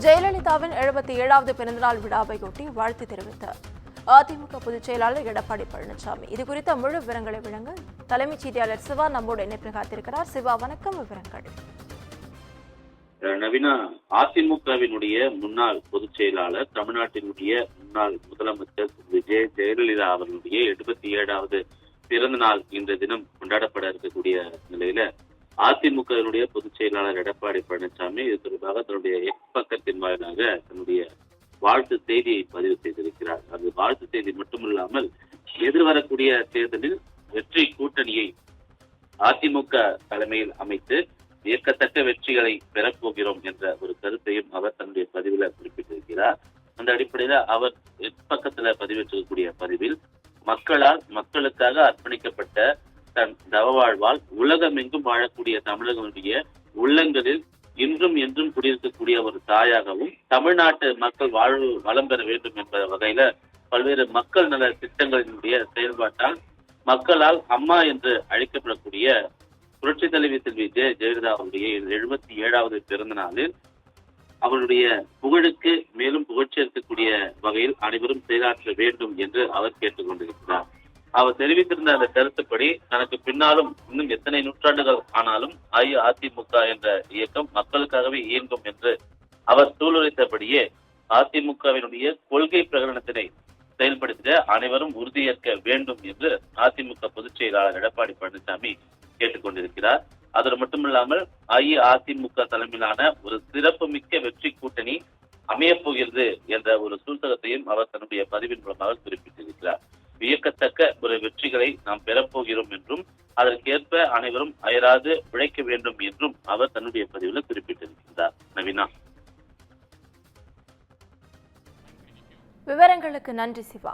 ஜெயலலிதாவின் 77வது பிறந்தநாள் விழாவையொட்டி வாழ்த்து தெரிவித்தார் அதிமுக பொதுச் செயலாளர் எடப்பாடி பழனிசாமி. இதுகுறித்த முழு விவரங்களை வழங்க தலைமைச் செய்தியாளர் சிவா நம்மோடு இணைப்பில் காத்திருக்கிறார். சிவா, வணக்கம். விவரங்கள். நவீனா, அதிமுகவினுடைய முன்னாள் பொதுச் செயலாளர், தமிழ்நாட்டினுடைய முன்னாள் முதலமைச்சர் ஜெயலலிதா அவர்களுடைய 77வது பிறந்த நாள் இந்த தினம் கொண்டாடப்பட இருக்கக்கூடிய நிலையில அதிமுகவினுடைய பொதுச் செயலாளர் எடப்பாடி பழனிசாமி இது தொடர்பாக தன்னுடைய எக்ஸ் பக்கத்தின் வாயிலாக தன்னுடைய வாழ்த்து செய்தியை பதிவு செய்திருக்கிறார். அது வாழ்த்து செய்தி மட்டுமில்லாமல் எதிர்வரக்கூடிய தேர்தலில் வெற்றி கூட்டணியை அதிமுக தலைமையில் அமைத்து வியக்கத்தக்க வெற்றிகளை பெறப்போகிறோம் என்ற ஒரு கருத்தையும் அவர் தன்னுடைய பதிவில் குறிப்பிட்டிருக்கிறார். அந்த அடிப்படையில் அவர் எக்ஸ் பக்கத்துல பதிவேற்றக்கூடிய பதிவில் மக்களால் மக்களுக்காக அர்ப்பணிக்கப்பட்ட தன் தவவாழ்வால் உலகமெங்கும் வாழக்கூடிய தமிழர்களுடைய உள்ளங்களில் இன்றும் என்றும் குடியிருக்கக்கூடிய ஒரு தாயாகவும் தமிழ்நாட்டு மக்கள் வாழ்வு வளம் பெற வேண்டும் என்ற வகையில பல்வேறு மக்கள் நல திட்டங்களினுடைய செயல்பாட்டால் மக்களால் அம்மா என்று அழைக்கப்படக்கூடிய புரட்சி தலைவி செல்வி ஜெயலலிதா அவருடைய 77வது பிறந்த நாளில் அவருடைய புகழுக்கு மேலும் புகழ்ச்சி இருக்கக்கூடிய வகையில் அனைவரும் செயலாற்ற வேண்டும் என்று அவர் கேட்டுக் கொண்டிருக்கிறார். அவர் தெரிவித்திருந்த அந்த கருத்துப்படி தனக்கு பின்னாலும் இன்னும் எத்தனை நூற்றாண்டுகள் ஆனாலும் அஇஅதிமுக என்ற இயக்கம் மக்களுக்காகவே இயங்கும் என்று அவர் சூளுரைத்தபடியே அதிமுகவினுடைய கொள்கை பிரகடனத்தினை செயல்படுத்த அனைவரும் உறுதியேற்க வேண்டும் என்று அதிமுக பொதுச் செயலாளர் எடப்பாடி பழனிசாமி கேட்டுக்கொண்டிருக்கிறார். அதோடு மட்டுமில்லாமல் அஇஅதிமுக தலைமையிலான ஒரு சிறப்பு மிக்க வெற்றி கூட்டணி அமையப் போகிறது என்ற ஒரு சூசகத்தையும் அவர் தன்னுடைய பதிவின் மூலமாக குறிப்பிட்டிருக்கிறார். வியக்கத்தக்க ஒரு வெற்றிகளை நாம் பெறப்போகிறோம் என்றும் அதற்கேற்ப அனைவரும் அயராது உழைக்க வேண்டும் என்றும் அவர் தன்னுடைய பதிவில் குறிப்பிட்டிருக்கிறார். நவீனா, விவரங்களுக்கு நன்றி சிவா.